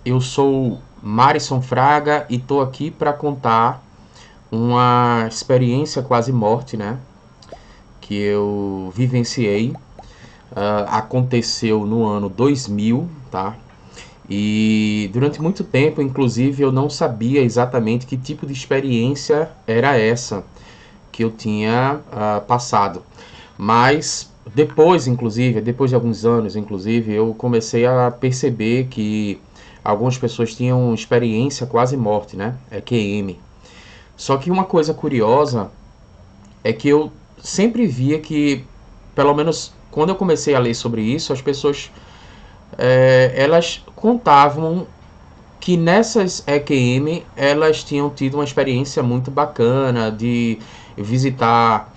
Eu sou Marison Fraga e estou aqui para contar uma experiência quase morte, né? Que eu vivenciei. Aconteceu no ano 2000, tá? E durante muito tempo, inclusive, eu não sabia exatamente que tipo de experiência era essa que eu tinha passado. Mas depois, inclusive, depois de alguns anos, inclusive, eu comecei a perceber que algumas pessoas tinham experiência quase morte, né? EQM. Só que uma coisa curiosa é que eu sempre via que, pelo menos quando eu comecei a ler sobre isso, as pessoas elas contavam que nessas EQM elas tinham tido uma experiência muito bacana de visitar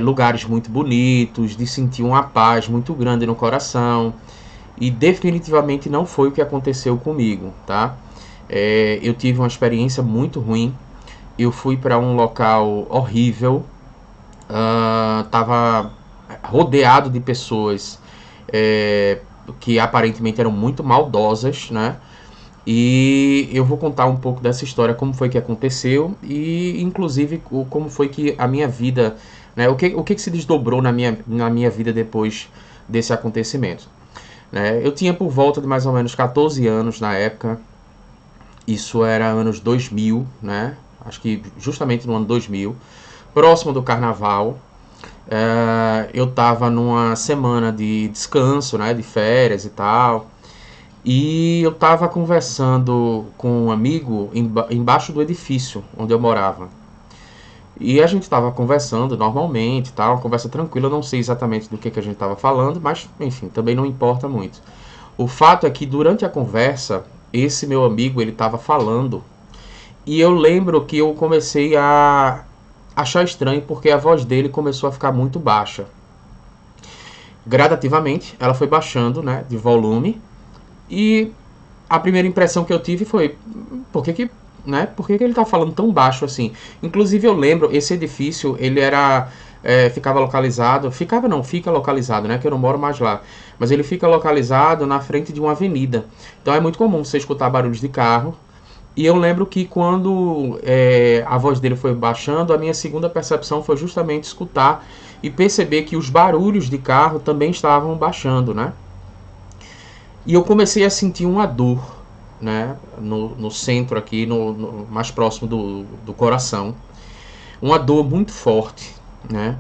lugares muito bonitos, de sentir uma paz muito grande no coração. E definitivamente não foi o que aconteceu comigo, tá? Eu tive uma experiência muito ruim. Eu fui para um local horrível, tava rodeado de pessoas que aparentemente eram muito maldosas, né? E eu vou contar um pouco dessa história, como foi que aconteceu e, inclusive, como foi que a minha vida, né? O que se desdobrou na minha vida depois desse acontecimento, né? Eu tinha por volta de mais ou menos 14 anos na época, isso era anos 2000, né? Acho que justamente no ano 2000, próximo do carnaval. Eu estava numa semana de descanso, né? De férias e tal. E eu estava conversando com um amigo embaixo do edifício onde eu morava. E a gente estava conversando normalmente, tá? Uma conversa tranquila, eu não sei exatamente do que a gente estava falando, mas enfim, também não importa muito. O fato é que durante a conversa, esse meu amigo, ele estava falando, e eu lembro que eu comecei a achar estranho porque a voz dele começou a ficar muito baixa. Gradativamente, ela foi baixando, né, de volume, e a primeira impressão que eu tive foi, por que ele tá falando tão baixo assim? Inclusive eu lembro, esse edifício, ele era ficava localizado, fica localizado, né, que eu não moro mais lá, mas ele fica localizado na frente de uma avenida. Então é muito comum você escutar barulhos de carro. E eu lembro que quando a voz dele foi baixando, a minha segunda percepção foi justamente escutar e perceber que os barulhos de carro também estavam baixando, né? E eu comecei a sentir uma dor, né, no centro aqui, mais próximo do coração. Uma dor muito forte, né?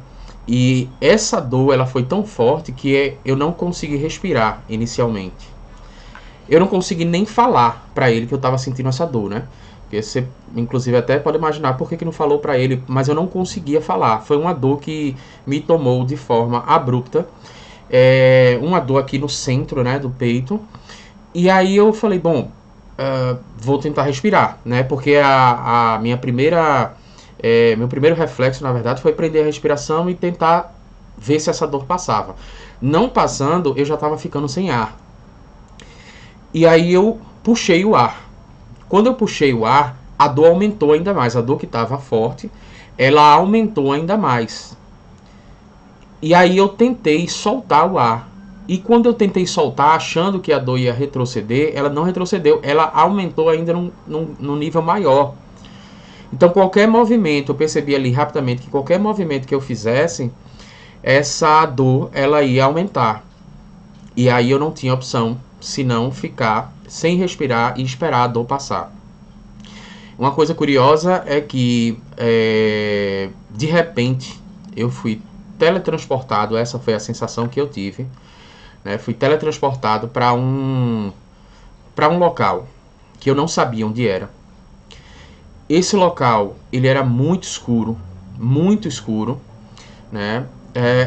E essa dor, ela foi tão forte que eu não consegui respirar inicialmente. Eu não consegui nem falar para ele que eu estava sentindo essa dor, né? Porque você, inclusive, até pode imaginar por que não falou para ele, mas eu não conseguia falar. Foi uma dor que me tomou de forma abrupta. Uma dor aqui no centro, né, do peito. E aí eu falei, bom, vou tentar respirar, né? Porque a minha primeira, meu primeiro reflexo, na verdade, foi prender a respiração e tentar ver se essa dor passava. Não passando, eu já estava ficando sem ar. E aí eu puxei o ar. Quando eu puxei o ar, a dor aumentou ainda mais. A dor que estava forte, ela aumentou ainda mais. E aí eu tentei soltar o ar. E quando eu tentei soltar, achando que a dor ia retroceder, ela não retrocedeu. Ela aumentou ainda num nível maior. Então qualquer movimento, eu percebi ali rapidamente que qualquer movimento que eu fizesse, essa dor ela ia aumentar. E aí eu não tinha opção senão ficar sem respirar e esperar a dor passar. Uma coisa curiosa é que de repente eu fui teletransportado, essa foi a sensação que eu tive, né? Fui teletransportado para um local que eu não sabia onde era. Esse local, ele era muito escuro, né?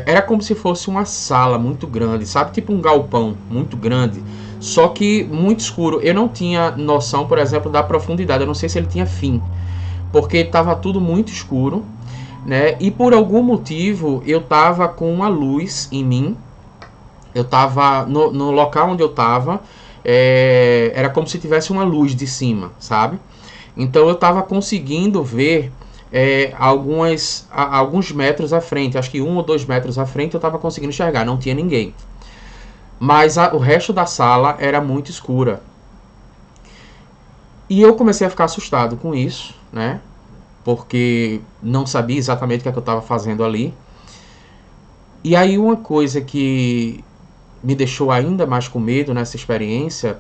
Era como se fosse uma sala muito grande, sabe? Tipo um galpão muito grande, só que muito escuro. Eu não tinha noção, por exemplo, da profundidade. Eu não sei se ele tinha fim, porque estava tudo muito escuro, né? E por algum motivo eu estava com uma luz em mim. Eu estava no local onde eu estava, era como se tivesse uma luz de cima, sabe? Então eu estava conseguindo ver alguns metros à frente, acho que 1 ou 2 metros à frente eu estava conseguindo enxergar, não tinha ninguém. Mas o resto da sala era muito escura. E eu comecei a ficar assustado com isso, né? Porque não sabia exatamente o que é que eu estava fazendo ali. E aí uma coisa que me deixou ainda mais com medo nessa experiência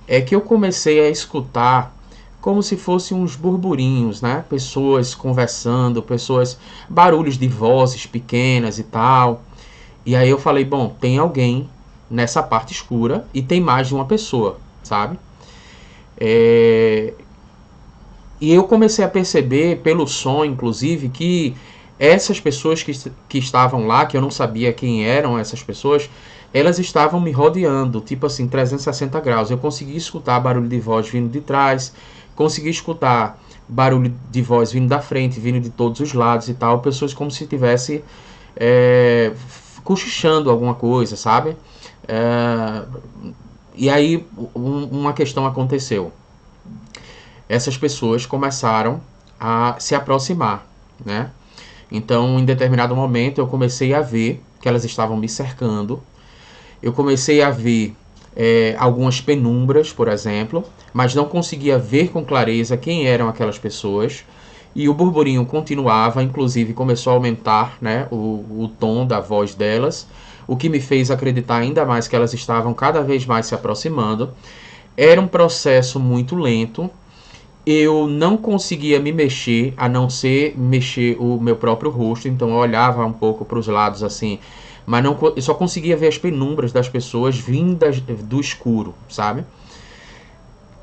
é que eu comecei a escutar como se fossem uns burburinhos, né? Pessoas conversando, barulhos de vozes pequenas e tal. E aí eu falei, bom, tem alguém nessa parte escura e tem mais de uma pessoa, sabe? É, E eu comecei a perceber, pelo som inclusive, que essas pessoas que estavam lá, que eu não sabia quem eram essas pessoas, elas estavam me rodeando, tipo assim, 360 graus. Eu consegui escutar barulho de voz vindo de trás, consegui escutar barulho de voz vindo da frente, vindo de todos os lados e tal. Pessoas como se estivesse cochichando alguma coisa, sabe? É, e aí uma questão aconteceu. Essas pessoas começaram a se aproximar, né? Então, em determinado momento, eu comecei a ver que elas estavam me cercando. Eu comecei a ver algumas penumbras, por exemplo, mas não conseguia ver com clareza quem eram aquelas pessoas. E o burburinho continuava, inclusive começou a aumentar, né, o tom da voz delas, o que me fez acreditar ainda mais que elas estavam cada vez mais se aproximando. Era um processo muito lento, eu não conseguia me mexer, a não ser mexer o meu próprio rosto, então eu olhava um pouco para os lados assim, mas não, eu só conseguia ver as penumbras das pessoas vindas do escuro, sabe?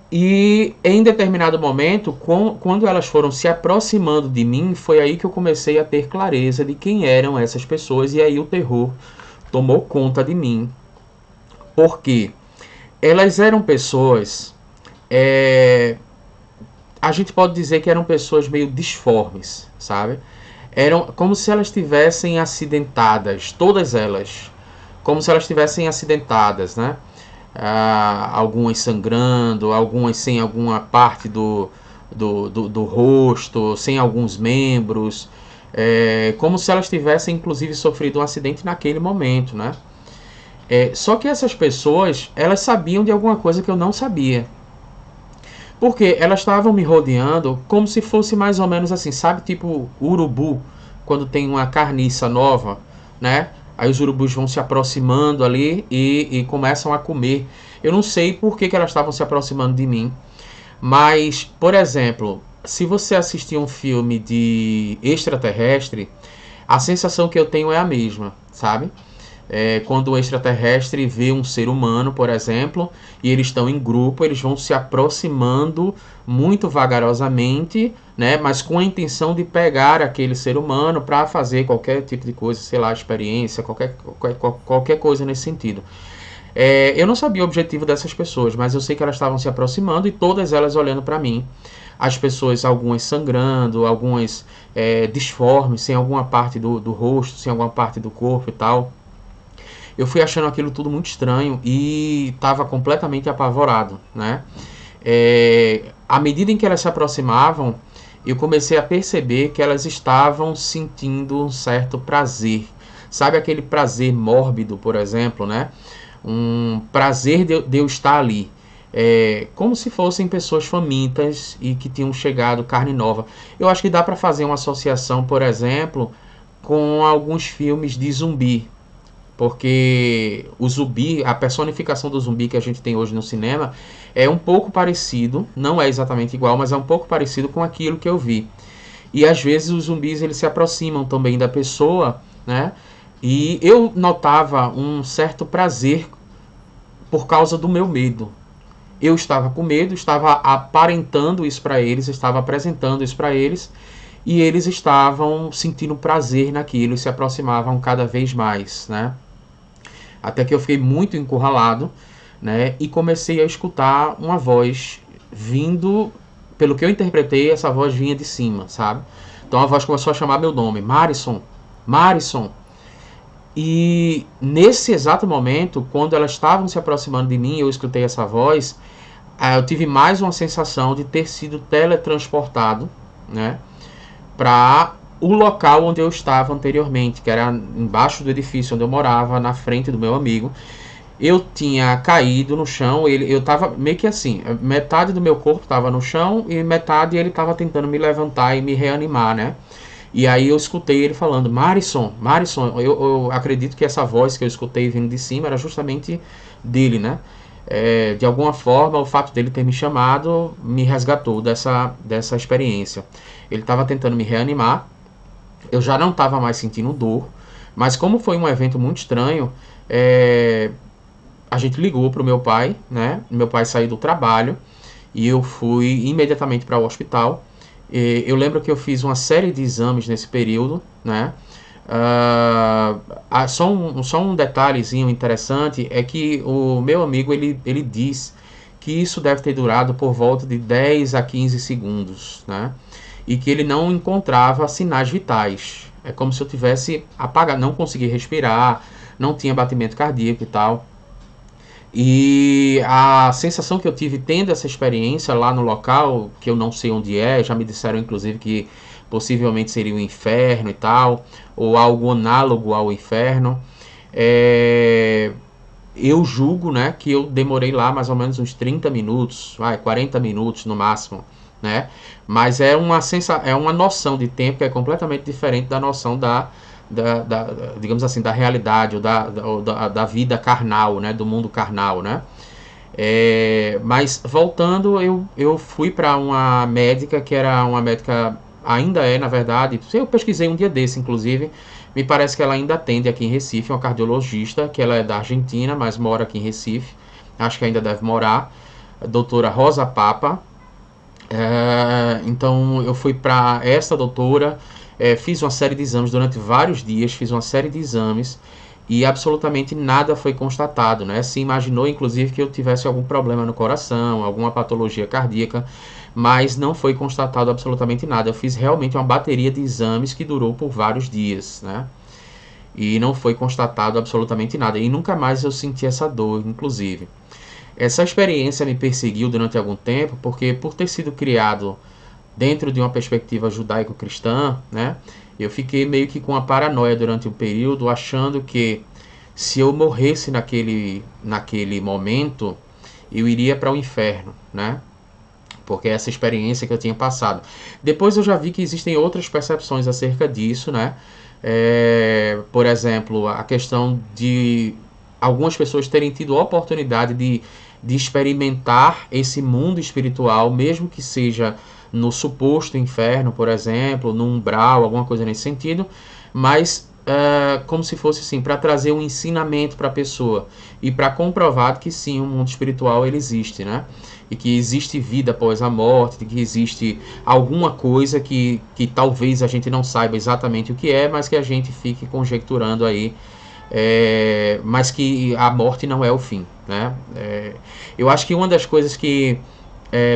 E em determinado momento, quando elas foram se aproximando de mim, foi aí que eu comecei a ter clareza de quem eram essas pessoas, e aí o terror tomou conta de mim. Porque elas eram pessoas a gente pode dizer que eram pessoas meio disformes, sabe? Eram como se elas tivessem acidentadas, todas elas, como se elas tivessem acidentadas, né? Algumas sangrando, algumas sem alguma parte do rosto, sem alguns membros, como se elas tivessem inclusive sofrido um acidente naquele momento, né? Só que essas pessoas, elas sabiam de alguma coisa que eu não sabia. Porque elas estavam me rodeando como se fosse mais ou menos assim, sabe? Tipo urubu, quando tem uma carniça nova, né? Aí os urubus vão se aproximando ali e começam a comer. Eu não sei por que elas estavam se aproximando de mim. Mas, por exemplo, se você assistir um filme de extraterrestre, a sensação que eu tenho é a mesma, sabe? Quando o extraterrestre vê um ser humano, por exemplo, e eles estão em grupo, eles vão se aproximando muito vagarosamente, né, mas com a intenção de pegar aquele ser humano para fazer qualquer tipo de coisa, sei lá, experiência, qualquer coisa nesse sentido. Eu não sabia o objetivo dessas pessoas, mas eu sei que elas estavam se aproximando e todas elas olhando para mim. As pessoas, algumas sangrando, algumas disformes, sem alguma parte do rosto, sem alguma parte do corpo e tal. Eu fui achando aquilo tudo muito estranho e estava completamente apavorado, né? À medida em que elas se aproximavam, eu comecei a perceber que elas estavam sentindo um certo prazer. Sabe aquele prazer mórbido, por exemplo, né? Um prazer de eu estar ali. Como se fossem pessoas famintas e que tinham chegado carne nova. Eu acho que dá para fazer uma associação, por exemplo, com alguns filmes de zumbi. Porque o zumbi, a personificação do zumbi que a gente tem hoje no cinema é um pouco parecido, não é exatamente igual, mas é um pouco parecido com aquilo que eu vi. E às vezes os zumbis eles se aproximam também da pessoa, né? E eu notava um certo prazer por causa do meu medo. Eu estava com medo, estava aparentando isso para eles, estava apresentando isso para eles, e eles estavam sentindo prazer naquilo e se aproximavam cada vez mais, né? Até que eu fiquei muito encurralado, né? E comecei a escutar uma voz vindo, pelo que eu interpretei, essa voz vinha de cima, sabe? Então a voz começou a chamar meu nome, Marisson, Marisson. E nesse exato momento, quando elas estavam se aproximando de mim, eu escutei essa voz, eu tive mais uma sensação de ter sido teletransportado, né? Para o local onde eu estava anteriormente, que era embaixo do edifício onde eu morava, na frente do meu amigo. Eu tinha caído no chão, eu tava meio que assim, metade do meu corpo tava no chão e metade ele tava tentando me levantar e me reanimar, né? E aí eu escutei ele falando, Marisson, Marisson, eu acredito que essa voz que eu escutei vindo de cima era justamente dele, né? De alguma forma, o fato dele ter me chamado me resgatou dessa experiência. Ele estava tentando me reanimar, eu já não estava mais sentindo dor, mas como foi um evento muito estranho, é, a gente ligou para o meu pai, né? Meu pai saiu do trabalho e eu fui imediatamente para o hospital. Eu lembro que eu fiz uma série de exames nesse período, né? Só um detalhezinho interessante é que o meu amigo ele diz que isso deve ter durado por volta de 10 a 15 segundos, né? E que ele não encontrava sinais vitais. É como se eu tivesse apagado, não conseguia respirar, não tinha batimento cardíaco e tal. E a sensação que eu tive tendo essa experiência lá no local, que eu não sei onde é, já me disseram inclusive que possivelmente seria o inferno e tal, ou algo análogo ao inferno. É, eu julgo, né, que eu demorei lá mais ou menos uns 30 minutos, 40 minutos no máximo, né? Mas é uma noção de tempo que é completamente diferente da noção digamos assim, da realidade ou da vida carnal, né, do mundo carnal, né? Mas voltando, eu fui para uma médica que era uma médica, ainda é na verdade, eu pesquisei um dia desse inclusive, me parece que ela ainda atende aqui em Recife, uma cardiologista, que ela é da Argentina, mas mora aqui em Recife, acho que ainda deve morar, a doutora Rosa Papa. Então eu fui para essa doutora, fiz uma série de exames durante vários dias, fiz uma série de exames e absolutamente nada foi constatado, né? Se imaginou inclusive que eu tivesse algum problema no coração, alguma patologia cardíaca, mas não foi constatado absolutamente nada. Eu fiz realmente uma bateria de exames que durou por vários dias, né? E não foi constatado absolutamente nada. E nunca mais eu senti essa dor, inclusive. Essa experiência me perseguiu durante algum tempo, porque por ter sido criado dentro de uma perspectiva judaico-cristã, né, eu fiquei meio que com uma paranoia durante um período, achando que se eu morresse naquele momento, eu iria para o inferno, né? Porque é essa experiência que eu tinha passado. Depois eu já vi que existem outras percepções acerca disso, né? Por exemplo, a questão de algumas pessoas terem tido a oportunidade de experimentar esse mundo espiritual, mesmo que seja no suposto inferno, por exemplo, no umbral, alguma coisa nesse sentido, mas como se fosse assim, para trazer um ensinamento para a pessoa e para comprovar que sim, o mundo espiritual ele existe, né? E que existe vida após a morte, que existe alguma coisa que talvez a gente não saiba exatamente o que é, mas que a gente fique conjecturando aí, mas que a morte não é o fim, né? Eu acho que uma das coisas que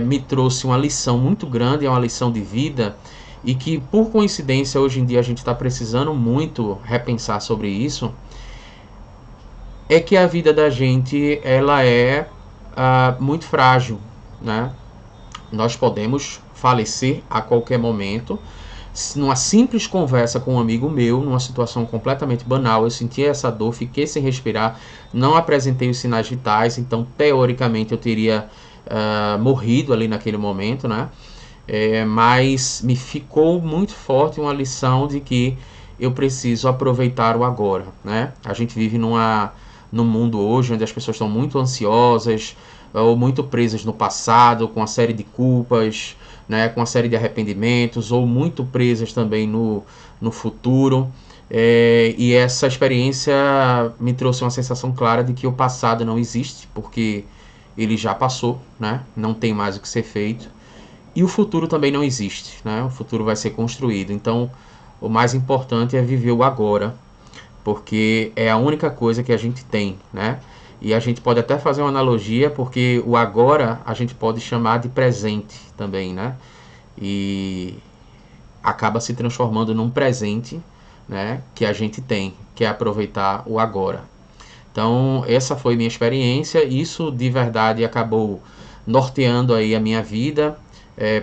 me trouxe uma lição muito grande, é uma lição de vida, e que por coincidência hoje em dia a gente está precisando muito repensar sobre isso, é que a vida da gente ela é muito frágil, né? Nós podemos falecer a qualquer momento. Numa simples conversa com um amigo meu, numa situação completamente banal, eu senti essa dor, fiquei sem respirar, não apresentei os sinais vitais, então teoricamente eu teria morrido ali naquele momento, né? Mas me ficou muito forte uma lição de que eu preciso aproveitar o agora, né? A gente vive num mundo hoje onde as pessoas estão muito ansiosas ou muito presas no passado, com uma série de culpas, né, com uma série de arrependimentos, ou muito presas também no futuro. E essa experiência me trouxe uma sensação clara de que o passado não existe, porque ele já passou, né? Não tem mais o que ser feito. E o futuro também não existe, né? O futuro vai ser construído. Então, o mais importante é viver o agora, porque é a única coisa que a gente tem, né? E a gente pode até fazer uma analogia, porque o agora a gente pode chamar de presente também, né? E acaba se transformando num presente, né, que a gente tem, que é aproveitar o agora. Então, essa foi minha experiência, isso de verdade acabou norteando aí a minha vida,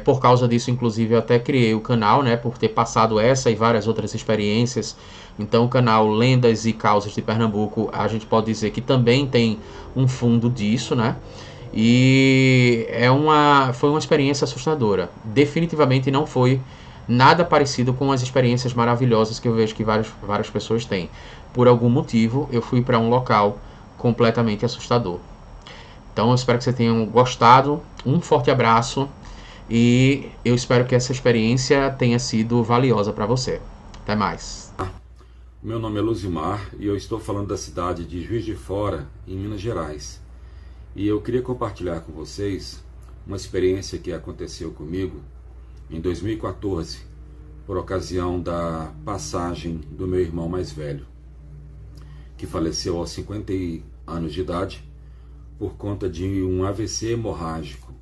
Por causa disso, inclusive, eu até criei o canal, né? Por ter passado essa e várias outras experiências. Então, o canal Lendas e Causas de Pernambuco, a gente pode dizer que também tem um fundo disso, né? E foi uma experiência assustadora. Definitivamente não foi nada parecido com as experiências maravilhosas que eu vejo que várias pessoas têm. Por algum motivo, eu fui para um local completamente assustador. Então, eu espero que você tenham gostado. Um forte abraço e eu espero que essa experiência tenha sido valiosa para você. Até mais. Meu nome é Luzimar e eu estou falando da cidade de Juiz de Fora, em Minas Gerais. E eu queria compartilhar com vocês uma experiência que aconteceu comigo em 2014, por ocasião da passagem do meu irmão mais velho, que faleceu aos 50 anos de idade por conta de um AVC hemorrágico,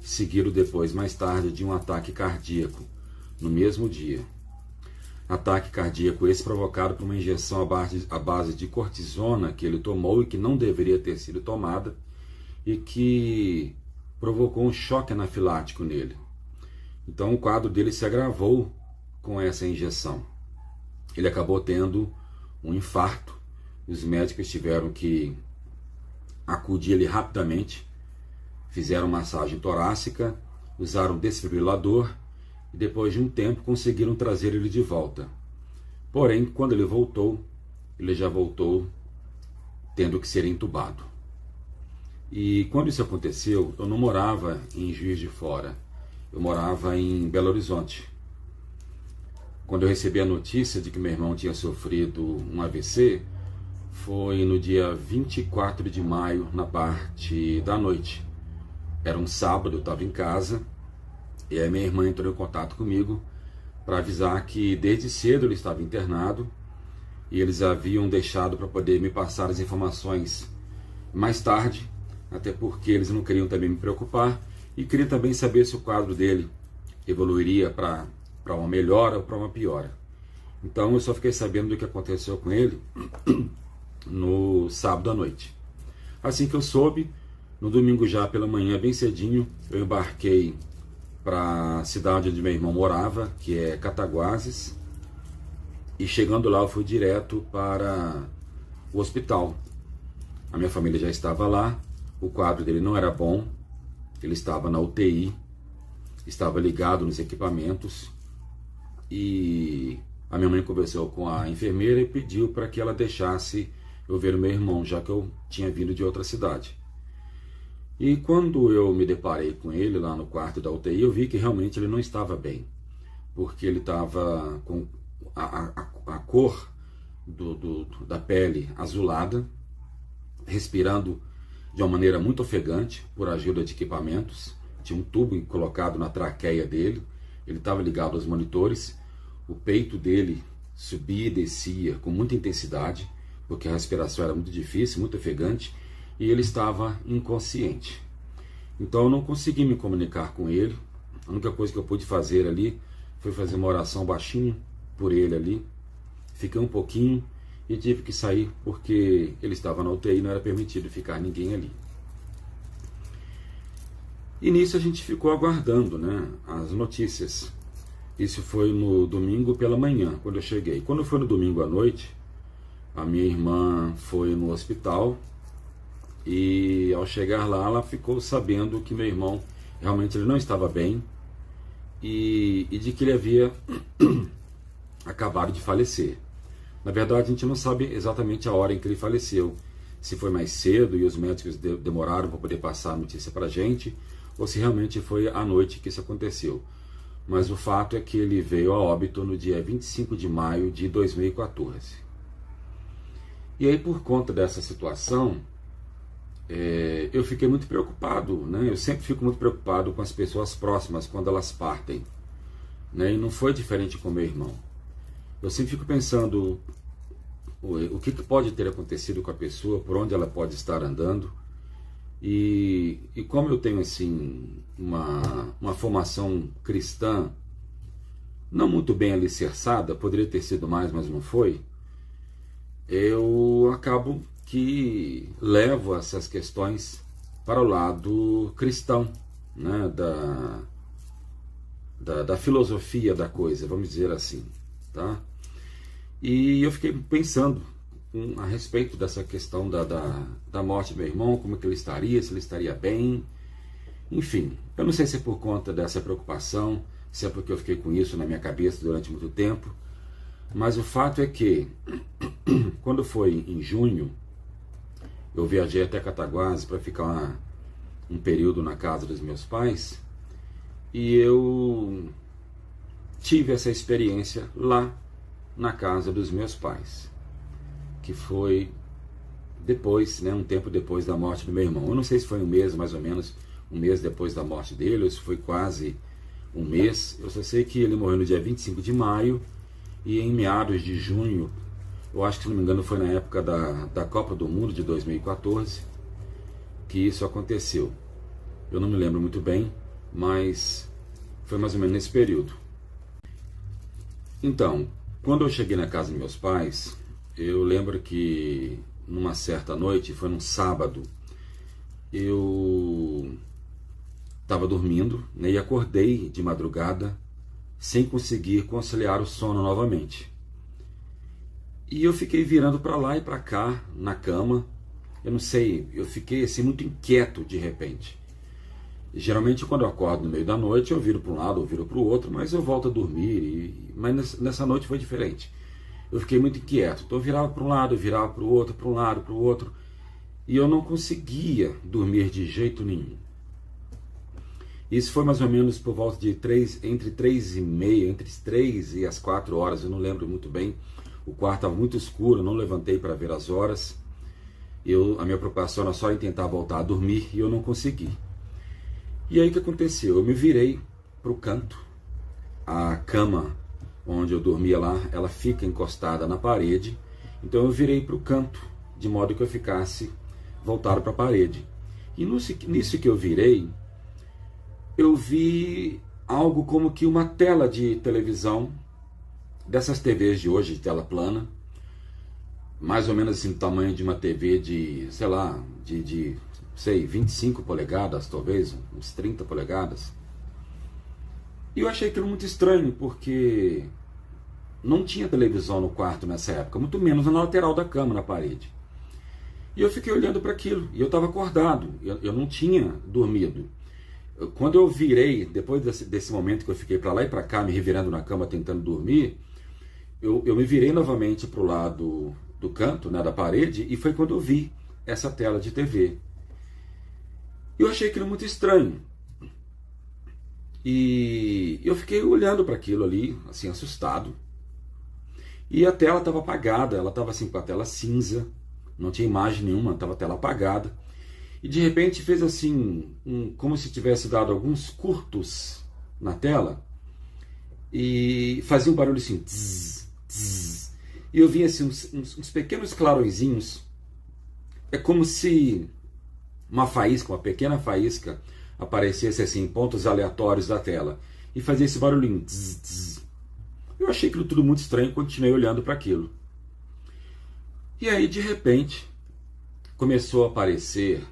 seguido depois, mais tarde, de um ataque cardíaco, no mesmo dia. Ataque cardíaco esse provocado por uma injeção à base de cortisona que ele tomou e que não deveria ter sido tomada e que provocou um choque anafilático nele. Então o quadro dele se agravou com essa injeção. Ele acabou tendo um infarto. Os médicos tiveram que acudir ele rapidamente, fizeram massagem torácica, usaram desfibrilador e depois de um tempo conseguiram trazer ele de volta. Porém, quando ele já voltou tendo que ser entubado. E quando isso aconteceu, eu não morava em Juiz de Fora, eu morava em Belo Horizonte. Quando eu recebi a notícia de que meu irmão tinha sofrido um AVC, foi no dia 24 de maio, na parte da noite. Era um sábado, eu estava em casa, e aí minha irmã entrou em contato comigo para avisar que desde cedo ele estava internado e eles haviam deixado para poder me passar as informações mais tarde, até porque eles não queriam também me preocupar e queriam também saber se o quadro dele evoluiria para uma melhora ou para uma piora. Então eu só fiquei sabendo do que aconteceu com ele no sábado à noite. Assim que eu soube, no domingo já pela manhã, bem cedinho, eu embarquei para a cidade onde meu irmão morava, que é Cataguases, e chegando lá eu fui direto para o hospital. A minha família já estava lá, o quadro dele não era bom, ele estava na UTI, estava ligado nos equipamentos, e a minha mãe conversou com a enfermeira e pediu para que ela deixasse eu ver o meu irmão, já que eu tinha vindo de outra cidade. E quando eu me deparei com ele lá no quarto da UTI, eu vi que realmente ele não estava bem, porque ele estava com a cor da pele azulada, respirando de uma maneira muito ofegante, por ajuda de equipamentos. Tinha um tubo colocado na traqueia dele, ele estava ligado aos monitores, o peito dele subia e descia com muita intensidade, porque a respiração era muito difícil, muito ofegante, e ele estava inconsciente. Então eu não consegui me comunicar com ele. A única coisa que eu pude fazer ali foi fazer uma oração baixinho por ele ali. Fiquei um pouquinho e tive que sair porque ele estava na UTI e não era permitido ficar ninguém ali. E nisso a gente ficou aguardando, né, as notícias. Isso foi no domingo pela manhã, quando eu cheguei. Quando foi no domingo à noite, a minha irmã foi no hospital e ao chegar lá ela ficou sabendo que meu irmão realmente ele não estava bem e de que ele havia acabado de falecer. Na verdade a gente não sabe exatamente a hora em que ele faleceu, se foi mais cedo e os médicos demoraram para poder passar a notícia para a gente, ou se realmente foi à noite que isso aconteceu. Mas o fato é que ele veio a óbito no dia 25 de maio de 2014. E aí, por conta dessa situação, eu fiquei muito preocupado, né? Eu sempre fico muito preocupado com as pessoas próximas quando elas partem, né? E não foi diferente com meu irmão. Eu sempre fico pensando o que pode ter acontecido com a pessoa, por onde ela pode estar andando. E como eu tenho assim uma formação cristã não muito bem alicerçada, poderia ter sido mais, mas não foi, eu acabo que levo essas questões para o lado cristão, né, da filosofia da coisa, vamos dizer assim, tá? E eu fiquei pensando a respeito dessa questão da morte do meu irmão, como que ele estaria, se ele estaria bem, enfim. Eu não sei se é por conta dessa preocupação, se é porque eu fiquei com isso na minha cabeça durante muito tempo, mas o fato é que, quando foi em junho, eu viajei até Cataguases para ficar um período na casa dos meus pais, e eu tive essa experiência lá na casa dos meus pais, que foi depois, né, um tempo depois da morte do meu irmão. Eu não sei se foi um mês, mais ou menos, um mês depois da morte dele, ou se foi quase um mês. Eu só sei que ele morreu no dia 25 de maio, e em meados de junho, eu acho que, se não me engano, foi na época da Copa do Mundo de 2014, que isso aconteceu. Eu não me lembro muito bem, mas foi mais ou menos nesse período. Então, quando eu cheguei na casa dos meus pais, eu lembro que numa certa noite, foi num sábado, eu estava dormindo, né, e acordei de madrugada sem conseguir conciliar o sono novamente. E eu fiquei virando para lá e para cá na cama. Eu não sei, eu fiquei assim muito inquieto de repente. Geralmente, quando eu acordo no meio da noite, eu viro para um lado, eu viro para o outro, mas eu volto a dormir. Mas nessa noite foi diferente. Eu fiquei muito inquieto. Então eu virava para um lado, eu virava para o outro, para um lado, para o outro. E eu não conseguia dormir de jeito nenhum. Isso foi mais ou menos por volta de entre 3h30, entre as 3 e as 4 horas, eu não lembro muito bem. O quarto estava muito escuro, eu não levantei para ver as horas. A minha preocupação era só em tentar voltar a dormir, e eu não consegui. E aí o que aconteceu? Eu me virei para o canto. A cama onde eu dormia lá, ela fica encostada na parede. Então eu virei para o canto, de modo que eu ficasse voltado para a parede. E nisso que eu virei, eu vi algo como que uma tela de televisão, dessas TVs de hoje, de tela plana, mais ou menos assim, do tamanho de uma TV de, sei lá, de 25 polegadas, talvez, uns 30 polegadas. E eu achei aquilo muito estranho, porque não tinha televisão no quarto nessa época, muito menos na lateral da cama, na parede. E eu fiquei olhando para aquilo, e eu estava acordado, eu não tinha dormido. Quando eu virei, depois desse momento que eu fiquei para lá e para cá, me revirando na cama, tentando dormir, eu me virei novamente para o lado do canto, né, da parede, e foi quando eu vi essa tela de TV. Eu achei aquilo muito estranho. E eu fiquei olhando para aquilo ali, assim, assustado. E a tela estava apagada, ela estava assim com a tela cinza, não tinha imagem nenhuma, estava a tela apagada. E de repente fez assim, como se tivesse dado alguns curtos na tela, e fazia um barulho assim, tss, tss. E eu via assim, uns pequenos clarõezinhos. É como se uma faísca, uma pequena faísca, aparecesse assim em pontos aleatórios da tela e fazia esse barulhinho. Tz, tz. Eu achei aquilo tudo muito estranho e continuei olhando para aquilo. E aí, de repente, começou a aparecer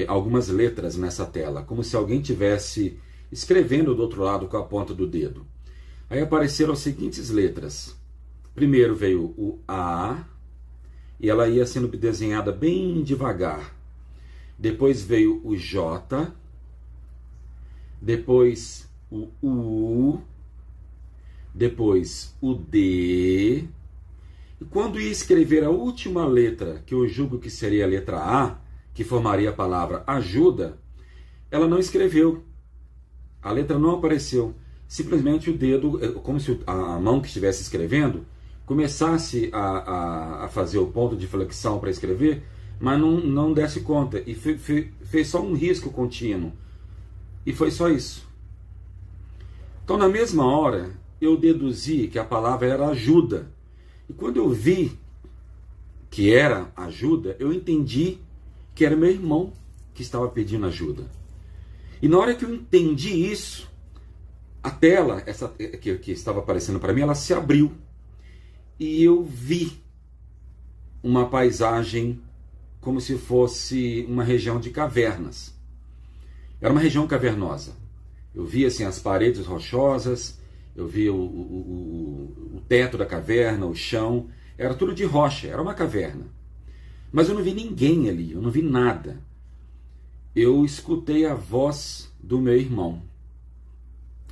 algumas letras nessa tela, como se alguém tivesse escrevendo do outro lado com a ponta do dedo. Aí apareceram as seguintes letras. Primeiro veio o A, e ela ia sendo desenhada bem devagar. Depois veio o J, depois o U, depois o D. E quando ia escrever a última letra, que eu julgo que seria a letra A, que formaria a palavra ajuda, ela não escreveu. A letra não apareceu. Simplesmente o dedo, como se a mão que estivesse escrevendo, começasse a fazer o ponto de flexão para escrever, mas não desse conta. E fez só um risco contínuo. E foi só isso. Então, na mesma hora, eu deduzi que a palavra era ajuda. E quando eu vi que era ajuda, eu entendi que era meu irmão que estava pedindo ajuda. E na hora que eu entendi isso, a tela essa que estava aparecendo para mim, ela se abriu. E eu vi uma paisagem como se fosse uma região de cavernas. Era uma região cavernosa. Eu via assim, as paredes rochosas, eu via o teto da caverna, o chão, era tudo de rocha, era uma caverna. Mas eu não vi ninguém ali, eu não vi nada. Eu escutei a voz do meu irmão.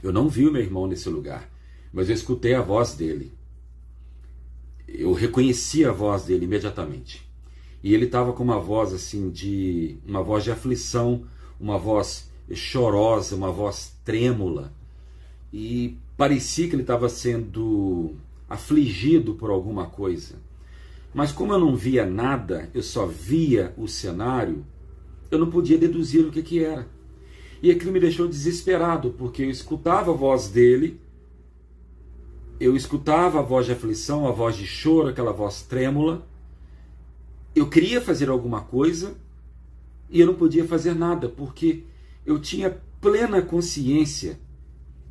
Eu não vi o meu irmão nesse lugar, mas eu escutei a voz dele. Eu reconheci a voz dele imediatamente. E ele estava com uma voz assim uma voz de aflição, uma voz chorosa, uma voz trêmula. E parecia que ele estava sendo afligido por alguma coisa. Mas como eu não via nada, eu só via o cenário, eu não podia deduzir o que era. E aquilo me deixou desesperado, porque eu escutava a voz dele, eu escutava a voz de aflição, a voz de choro, aquela voz trêmula. Eu queria fazer alguma coisa e eu não podia fazer nada, porque eu tinha plena consciência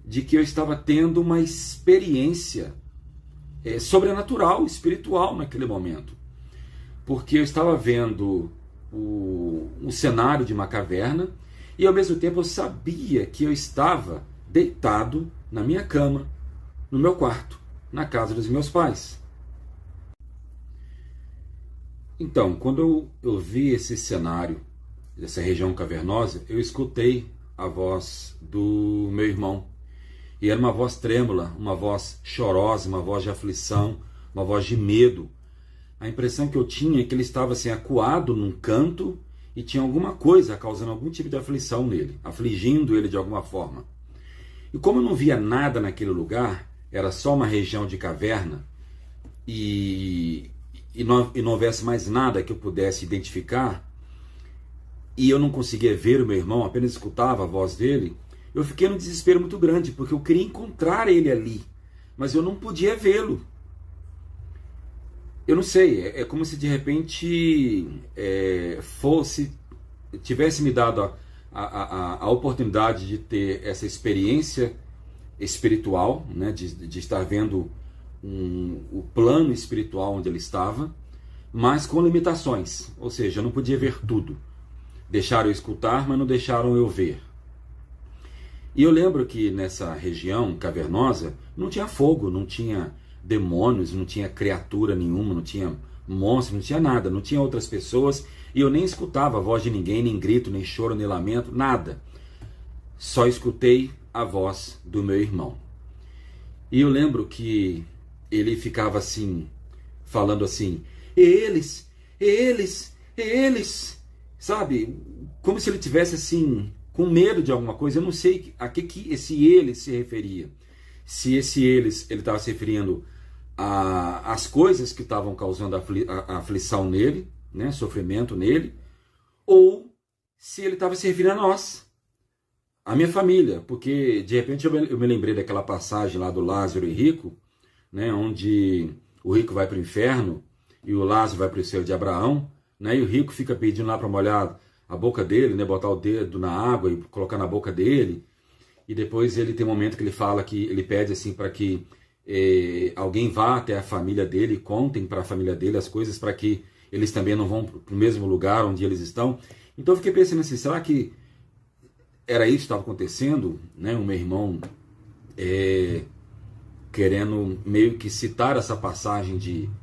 de que eu estava tendo uma experiência sobrenatural, espiritual naquele momento. Porque eu estava vendo o cenário de uma caverna e ao mesmo tempo eu sabia que eu estava deitado na minha cama, no meu quarto, na casa dos meus pais. Então, quando eu vi esse cenário, dessa região cavernosa, eu escutei a voz do meu irmão. E era uma voz trêmula, uma voz chorosa, uma voz de aflição, uma voz de medo. A impressão que eu tinha é que ele estava assim, acuado num canto e tinha alguma coisa causando algum tipo de aflição nele, afligindo ele de alguma forma. E como eu não via nada naquele lugar, era só uma região de caverna e não houvesse mais nada que eu pudesse identificar, e eu não conseguia ver o meu irmão, apenas escutava a voz dele, eu fiquei num desespero muito grande, porque eu queria encontrar ele ali, mas eu não podia vê-lo. Eu não sei, é como se de repente tivesse me dado a oportunidade de ter essa experiência espiritual, né, de estar vendo o plano espiritual onde ele estava, mas com limitações, ou seja, eu não podia ver tudo. Deixaram eu escutar, mas não deixaram eu ver. E eu lembro que nessa região cavernosa não tinha fogo, não tinha demônios, não tinha criatura nenhuma, não tinha monstro, não tinha nada, não tinha outras pessoas, e eu nem escutava a voz de ninguém, nem grito, nem choro, nem lamento, nada. Só escutei a voz do meu irmão. E eu lembro que ele ficava assim, falando assim, eles, sabe? Como se ele tivesse assim, com medo de alguma coisa. Eu não sei a que esse ele se referia. Se esse eles, ele estava se referindo às coisas que estavam causando a aflição nele, né, sofrimento nele, ou se ele estava se referindo a nós, a minha família, porque de repente eu me lembrei daquela passagem lá do Lázaro e Rico, né, onde o rico vai para o inferno e o Lázaro vai para o seio de Abraão, né, e o rico fica pedindo lá para molhar a boca dele, né, botar o dedo na água e colocar na boca dele, e depois ele tem um momento que ele fala que ele pede assim para que alguém vá até a família dele, contem para a família dele as coisas para que eles também não vão para o mesmo lugar onde eles estão. Então eu fiquei pensando assim, será que era isso que estava acontecendo, né? O meu irmão querendo meio que citar essa passagem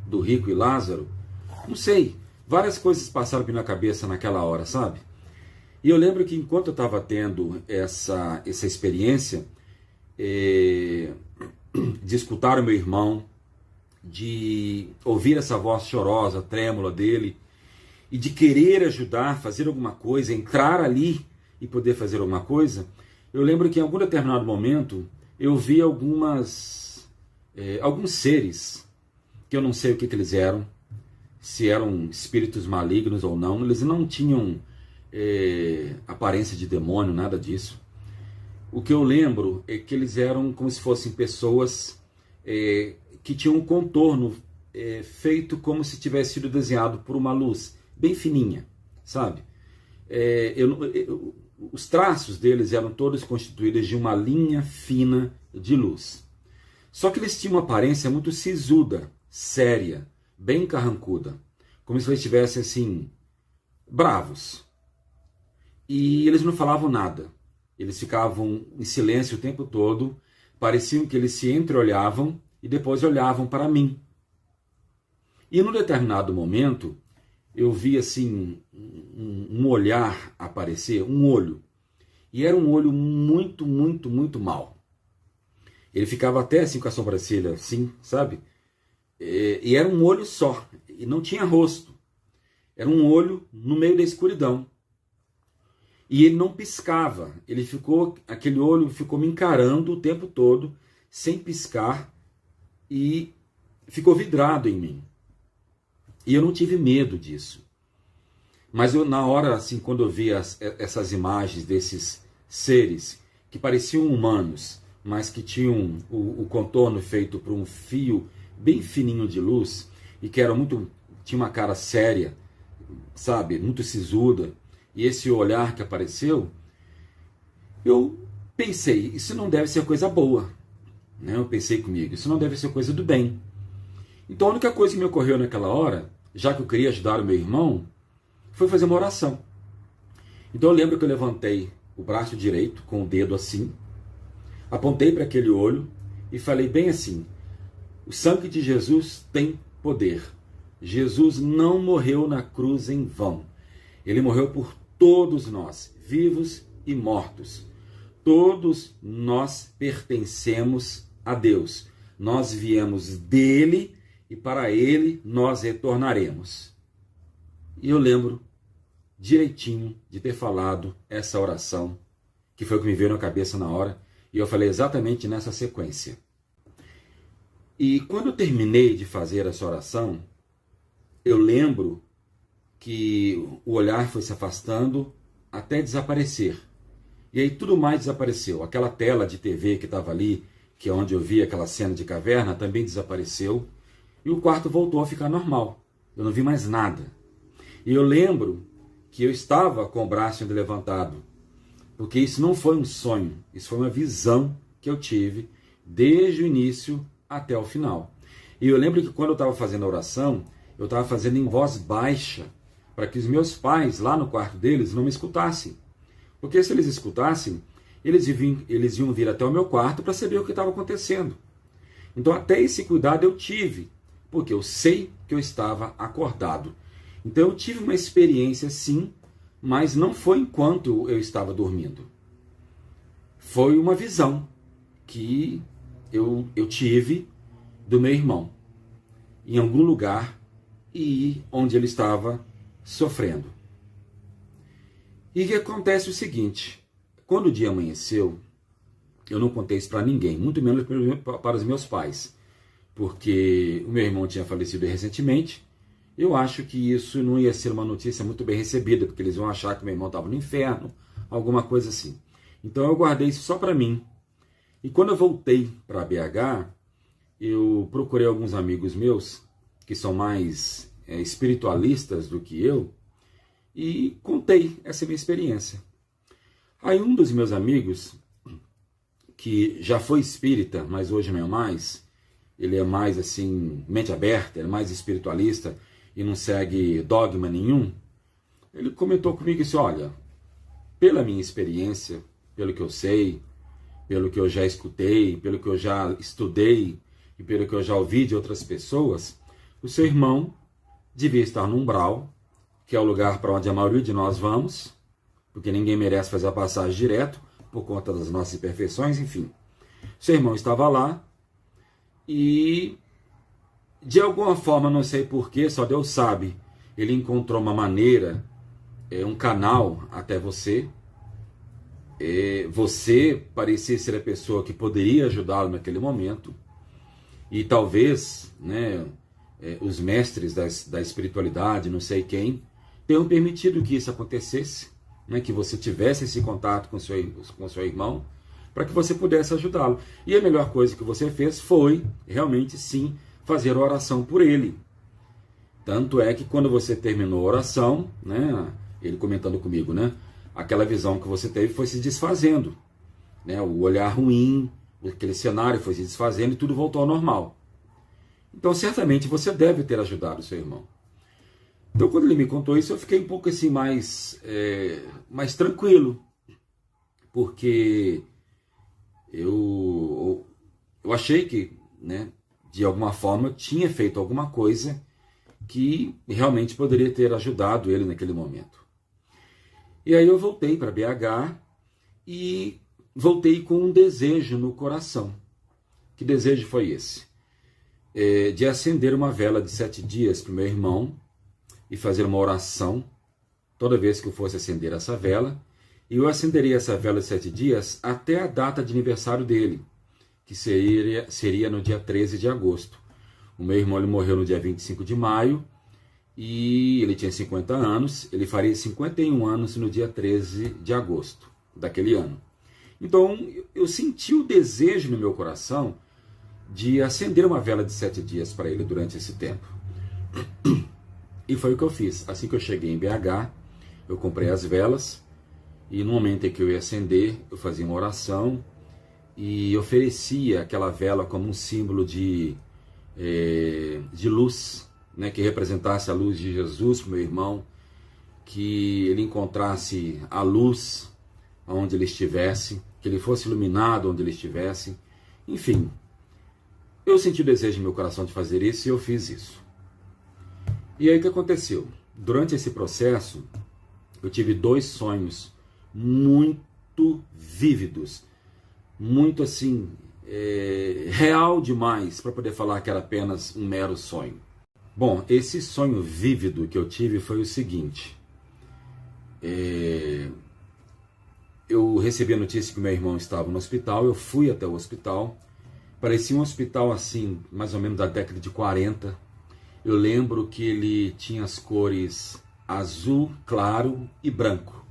do rico e Lázaro? Não sei, várias coisas passaram pela minha cabeça naquela hora, sabe? E eu lembro que enquanto eu estava tendo essa experiência de escutar o meu irmão, de ouvir essa voz chorosa, trêmula dele, e de querer ajudar, fazer alguma coisa, entrar ali e poder fazer alguma coisa, eu lembro que em algum determinado momento eu vi alguns seres, que eu não sei o que eles eram, se eram espíritos malignos ou não, eles não tinham aparência de demônio, nada disso. O que eu lembro é que eles eram como se fossem pessoas que tinham um contorno feito como se tivesse sido desenhado por uma luz bem fininha, sabe? Os traços deles eram todos constituídos de uma linha fina de luz. Só que eles tinham uma aparência muito sisuda, séria, bem carrancuda, como se eles estivessem assim, bravos. E eles não falavam nada. Eles ficavam em silêncio o tempo todo, pareciam que eles se entreolhavam e depois olhavam para mim. E num determinado momento, eu vi assim um olhar aparecer, um olho. E era um olho muito, muito, muito mau. Ele ficava até assim com a sobrancelha assim, sabe? E era um olho só, e não tinha rosto. Era um olho no meio da escuridão. E ele não piscava. Aquele olho ficou me encarando o tempo todo, sem piscar, e ficou vidrado em mim. E eu não tive medo disso. Mas eu, na hora, assim, quando eu vi essas imagens desses seres que pareciam humanos, mas que tinham o contorno feito por um fio bem fininho de luz, e que tinha uma cara séria, sabe, muito sisuda, e esse olhar que apareceu, eu pensei, isso não deve ser coisa boa, né? Eu pensei comigo, isso não deve ser coisa do bem. Então a única coisa que me ocorreu naquela hora, já que eu queria ajudar o meu irmão, foi fazer uma oração. Então eu lembro que eu levantei o braço direito, com o dedo assim, apontei para aquele olho e falei bem assim: o sangue de Jesus tem poder. Jesus não morreu na cruz em vão. Ele morreu por todos nós, vivos e mortos. Todos nós pertencemos a Deus. Nós viemos dele e para ele nós retornaremos. E eu lembro direitinho de ter falado essa oração, que foi o que me veio na cabeça na hora, e eu falei exatamente nessa sequência. E quando eu terminei de fazer essa oração, eu lembro que o olhar foi se afastando até desaparecer. E aí tudo mais desapareceu. Aquela tela de TV que estava ali, que é onde eu vi aquela cena de caverna, também desapareceu. E o quarto voltou a ficar normal. Eu não vi mais nada. E eu lembro que eu estava com o braço ainda levantado. Porque isso não foi um sonho. Isso foi uma visão que eu tive desde o início até o final. E eu lembro que quando eu estava fazendo a oração, eu estava fazendo em voz baixa, para que os meus pais, lá no quarto deles, não me escutassem. Porque se eles escutassem, eles iam vir até o meu quarto para saber o que estava acontecendo. Então até esse cuidado eu tive, porque eu sei que eu estava acordado. Então eu tive uma experiência sim, mas não foi enquanto eu estava dormindo. Foi uma visão que eu tive do meu irmão, em algum lugar e onde ele estava sofrendo. E que acontece o seguinte: quando o dia amanheceu, eu não contei isso para ninguém, muito menos para os meus pais, porque o meu irmão tinha falecido recentemente. Eu acho que isso não ia ser uma notícia muito bem recebida, porque eles iam achar que meu irmão estava no inferno, alguma coisa assim. Então eu guardei isso só para mim. E quando eu voltei para BH, eu procurei alguns amigos meus, que são mais espiritualistas do que eu, e contei essa minha experiência. Aí um dos meus amigos, que já foi espírita, mas hoje não é mais, ele é mais assim, mente aberta, ele é mais espiritualista e não segue dogma nenhum, ele comentou comigo assim: olha, pela minha experiência, pelo que eu sei, pelo que eu já escutei, pelo que eu já estudei e pelo que eu já ouvi de outras pessoas, o seu irmão devia estar no umbral, que é o lugar para onde a maioria de nós vamos, porque ninguém merece fazer a passagem direto, por conta das nossas imperfeições, enfim. Seu irmão estava lá e, de alguma forma, não sei porquê, só Deus sabe, ele encontrou uma maneira, um canal até você. Você parecia ser a pessoa que poderia ajudá-lo naquele momento. E talvez, né, os mestres da espiritualidade, não sei quem, tenham permitido que isso acontecesse, né, que você tivesse esse contato com seu irmão, para que você pudesse ajudá-lo. E a melhor coisa que você fez foi, realmente sim, fazer a oração por ele. Tanto é que quando você terminou a oração, né, ele comentando comigo, né, aquela visão que você teve foi se desfazendo, né, o olhar ruim, aquele cenário foi se desfazendo e tudo voltou ao normal. Então certamente você deve ter ajudado o seu irmão. Então quando ele me contou isso, eu fiquei um pouco assim mais tranquilo, porque eu achei que, né, de alguma forma, eu tinha feito alguma coisa que realmente poderia ter ajudado ele naquele momento. E aí eu voltei para BH e voltei com um desejo no coração. Que desejo foi esse? De acender uma vela de 7 dias para o meu irmão e fazer uma oração toda vez que eu fosse acender essa vela. E eu acenderia essa vela de 7 dias até a data de aniversário dele, que seria no dia 13 de agosto. O meu irmão ele morreu no dia 25 de maio e ele tinha 50 anos. Ele faria 51 anos no dia 13 de agosto daquele ano. Então eu senti o desejo no meu coração de acender uma vela de 7 dias para ele durante esse tempo. E foi o que eu fiz. Assim que eu cheguei em BH, eu comprei as velas e no momento em que eu ia acender, eu fazia uma oração e oferecia aquela vela como um símbolo de luz, né, que representasse a luz de Jesus para o meu irmão, que ele encontrasse a luz onde ele estivesse, que ele fosse iluminado onde ele estivesse. Enfim, eu senti o desejo no meu coração de fazer isso e eu fiz isso. E aí o que aconteceu? Durante esse processo, eu tive 2 sonhos muito vívidos, muito assim, real demais para poder falar que era apenas um mero sonho. Bom, esse sonho vívido que eu tive foi o seguinte. Eu recebi a notícia que meu irmão estava no hospital, eu fui até o hospital, parecia um hospital assim, mais ou menos da década de 40. Eu lembro que ele tinha as cores azul, claro e branco.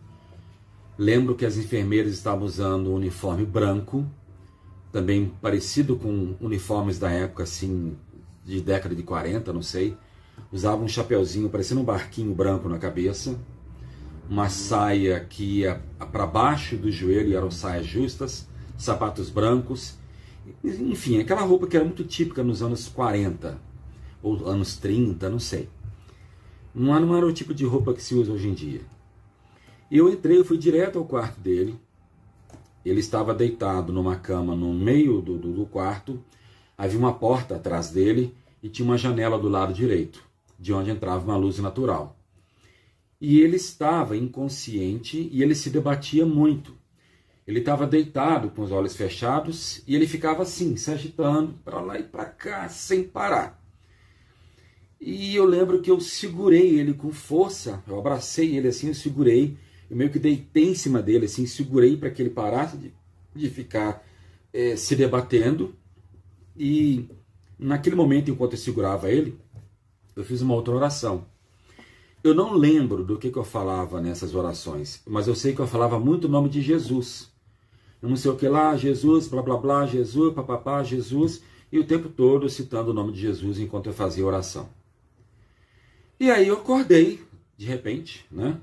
Lembro que as enfermeiras estavam usando um uniforme branco, também parecido com uniformes da época, assim, de década de 40, não sei. Usavam um chapeuzinho, parecendo um barquinho branco na cabeça. Uma saia que ia para baixo do joelho, eram saias justas, sapatos brancos. Enfim, aquela roupa que era muito típica nos anos 40, ou anos 30, não sei. Não era o tipo de roupa que se usa hoje em dia. Eu entrei, eu fui direto ao quarto dele. Ele estava deitado numa cama no meio do quarto. Havia uma porta atrás dele e tinha uma janela do lado direito, de onde entrava uma luz natural. E ele estava inconsciente e ele se debatia muito. Ele estava deitado com os olhos fechados e ele ficava assim, se agitando para lá e para cá, sem parar. E eu lembro que eu segurei ele com força, eu abracei ele assim, eu segurei, eu meio que deitei em cima dele, assim, segurei para que ele parasse de ficar se debatendo. E naquele momento, enquanto eu segurava ele, eu fiz uma outra oração. Eu não lembro do que eu falava nessas orações, mas eu sei que eu falava muito o nome de Jesus. Eu não sei o que lá, Jesus, blá blá blá, Jesus, papapá, Jesus, e o tempo todo citando o nome de Jesus enquanto eu fazia a oração. E aí eu acordei, de repente, né,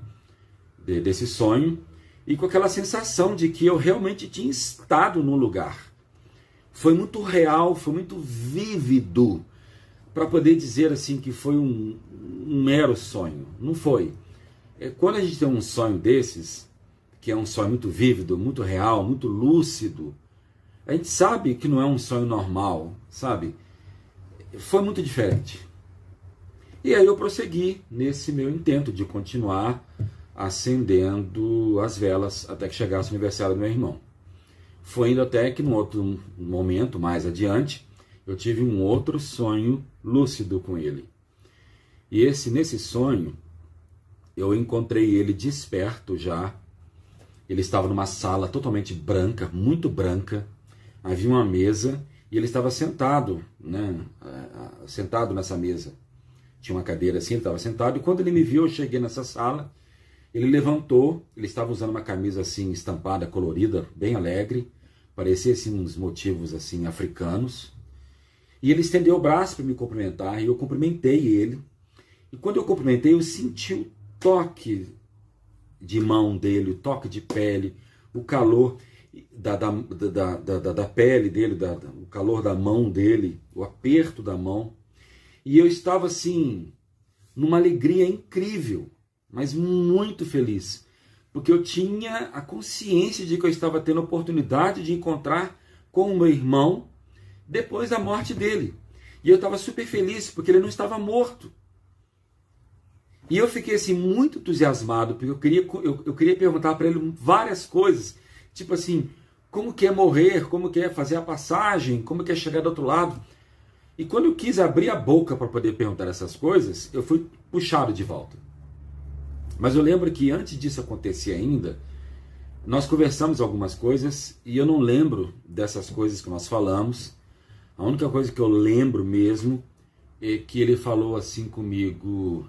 desse sonho, e com aquela sensação de que eu realmente tinha estado no lugar. Foi muito real, foi muito vívido, para poder dizer assim que foi um mero sonho. Não foi. Quando a gente tem um sonho desses, que é um sonho muito vívido, muito real, muito lúcido, a gente sabe que não é um sonho normal, sabe? Foi muito diferente. E aí eu prossegui nesse meu intento de continuar acendendo as velas até que chegasse o aniversário do meu irmão. Foi indo até que num outro momento, mais adiante, eu tive um outro sonho lúcido com ele. E nesse sonho, eu encontrei ele desperto já. Ele estava numa sala totalmente branca, muito branca. Havia uma mesa e ele estava sentado, né, sentado nessa mesa. Tinha uma cadeira assim, ele estava sentado. E quando ele me viu, eu cheguei nessa sala. Ele levantou, ele estava usando uma camisa assim, estampada, colorida, bem alegre. Parecia assim, uns motivos assim, africanos. E ele estendeu o braço para me cumprimentar e eu cumprimentei ele. E quando eu cumprimentei, eu senti o toque de mão dele, o toque de pele, o calor da pele dele, o calor da mão dele, o aperto da mão. E eu estava assim, numa alegria incrível, mas muito feliz. porque eu tinha a consciência de que eu estava tendo a oportunidade de encontrar com o meu irmão depois da morte dele. E eu estava super feliz, porque ele não estava morto. E eu fiquei assim muito entusiasmado, porque eu queria perguntar para ele várias coisas, tipo assim, como que é morrer, como que é fazer a passagem, como que é chegar do outro lado. E quando eu quis abrir a boca para poder perguntar essas coisas, eu fui puxado de volta. Mas eu lembro que antes disso acontecer ainda, nós conversamos algumas coisas e eu não lembro dessas coisas que nós falamos. A única coisa que eu lembro mesmo é que ele falou assim comigo: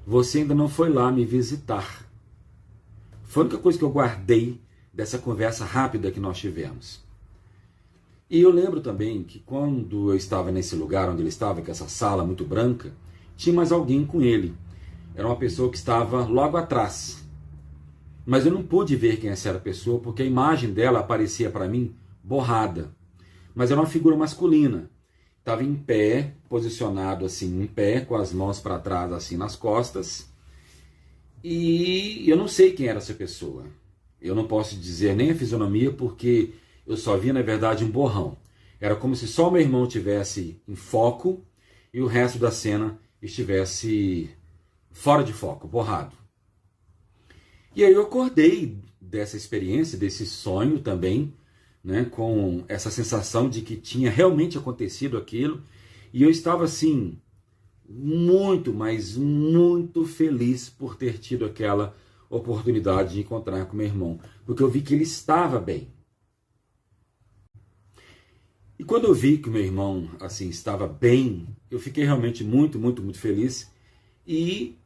você ainda não foi lá me visitar. Foi a única coisa que eu guardei dessa conversa rápida que nós tivemos. E eu lembro também que quando eu estava nesse lugar onde ele estava, que essa sala muito branca, tinha mais alguém com ele. Era uma pessoa que estava logo atrás. Mas eu não pude ver quem essa era a pessoa, porque a imagem dela aparecia para mim borrada. Mas era uma figura masculina. Estava em pé, posicionado assim, em pé, com as mãos para trás, assim, nas costas. E eu não sei quem era essa pessoa. Eu não posso dizer nem a fisionomia, porque eu só via, na verdade, um borrão. Era como se só o meu irmão estivesse em foco e o resto da cena estivesse fora de foco, borrado. E aí eu acordei dessa experiência, desse sonho também, né, com essa sensação de que tinha realmente acontecido aquilo. E eu estava assim, muito, mas muito feliz por ter tido aquela oportunidade de encontrar com meu irmão, porque eu vi que ele estava bem. E quando eu vi que o meu irmão assim estava bem, eu fiquei realmente muito, muito, muito feliz. E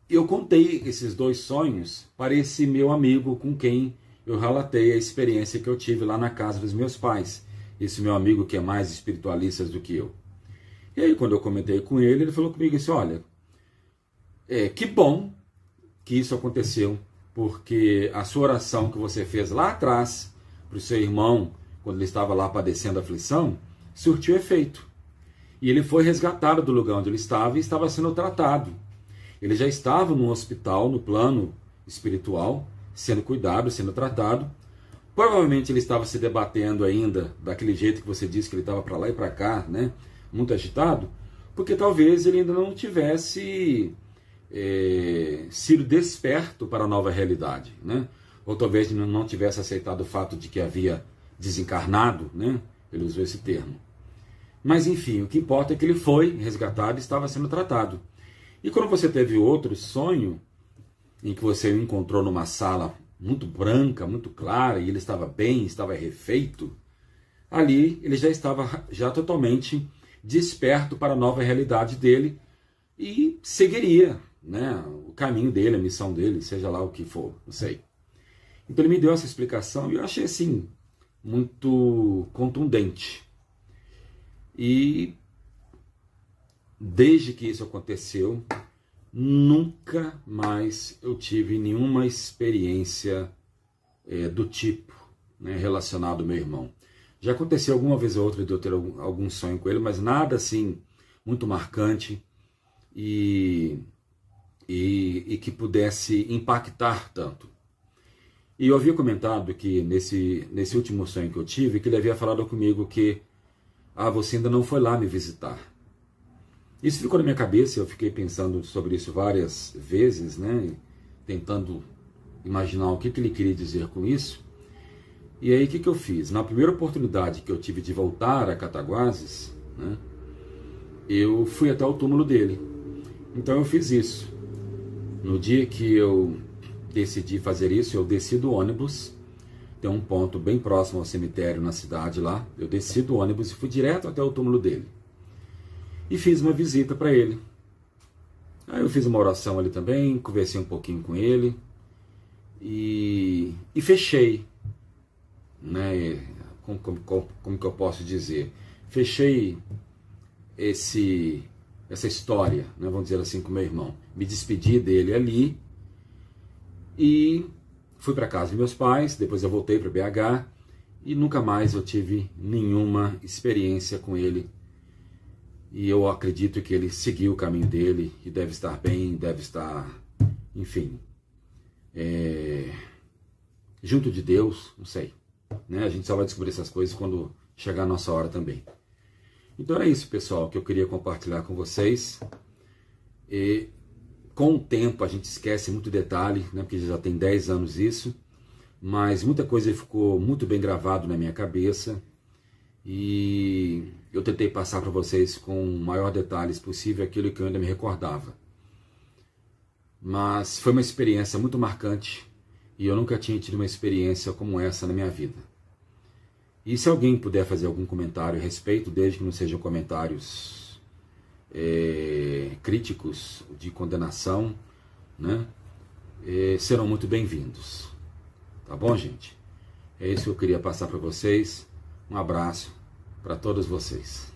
eu contei esses dois sonhos para esse meu amigo com quem eu relatei a experiência que eu tive lá na casa dos meus pais. Esse meu amigo que é mais espiritualista do que eu. E aí quando eu comentei com ele, ele falou comigo assim: olha, que bom que isso aconteceu, porque a sua oração que você fez lá atrás para o seu irmão, quando ele estava lá padecendo aflição, surtiu efeito. E ele foi resgatado do lugar onde ele estava e estava sendo tratado. Ele já estava no hospital, no plano espiritual, sendo cuidado, sendo tratado. Provavelmente ele estava se debatendo ainda daquele jeito que você disse que ele estava para lá e para cá, né? Muito agitado, porque talvez ele ainda não tivesse sido desperto para a nova realidade, né? Ou talvez ele não tivesse aceitado o fato de que havia desencarnado, né? Ele usou esse termo. Mas enfim, o que importa é que ele foi resgatado e estava sendo tratado. E quando você teve outro sonho, em que você o encontrou numa sala muito branca, muito clara, e ele estava bem, estava refeito, ali ele já estava totalmente desperto para a nova realidade dele e seguiria, né, o caminho dele, a missão dele, seja lá o que for, não sei. Então ele me deu essa explicação e eu achei assim, muito contundente. E desde que isso aconteceu, nunca mais eu tive nenhuma experiência do tipo, né, relacionado ao meu irmão. Já aconteceu alguma vez ou outra de eu ter algum sonho com ele, mas nada assim muito marcante e que pudesse impactar tanto. E eu havia comentado que nesse último sonho que eu tive, que ele havia falado comigo que você ainda não foi lá me visitar. Isso ficou na minha cabeça, eu fiquei pensando sobre isso várias vezes, né? Tentando imaginar o que ele queria dizer com isso. E aí o que eu fiz? Na primeira oportunidade que eu tive de voltar a Cataguases, né, eu fui até o túmulo dele. Então eu fiz isso. No dia que eu decidi fazer isso, eu desci do ônibus. Tem um ponto bem próximo ao cemitério na cidade lá. Eu desci do ônibus e fui direto até o túmulo dele. E fiz uma visita para ele. Aí eu fiz uma oração ali também, conversei um pouquinho com ele. E fechei. Né? Como que eu posso dizer? Fechei essa história, né? Vamos dizer assim, com meu irmão. Me despedi dele ali. E fui para casa dos meus pais, depois eu voltei para BH e nunca mais eu tive nenhuma experiência com ele. E eu acredito que ele seguiu o caminho dele e deve estar bem, deve estar, enfim, junto de Deus, não sei. Né? A gente só vai descobrir essas coisas quando chegar a nossa hora também. Então é isso, pessoal, que eu queria compartilhar com vocês. E com o tempo a gente esquece muito detalhe, né? Porque já tem 10 anos isso, mas muita coisa ficou muito bem gravado na minha cabeça e eu tentei passar para vocês com o maior detalhes possível aquilo que eu ainda me recordava. Mas foi uma experiência muito marcante e eu nunca tinha tido uma experiência como essa na minha vida. E se alguém puder fazer algum comentário a respeito, desde que não sejam comentários críticos, de condenação, né, serão muito bem-vindos. Tá bom, gente? É isso que eu queria passar para vocês. Um abraço para todos vocês.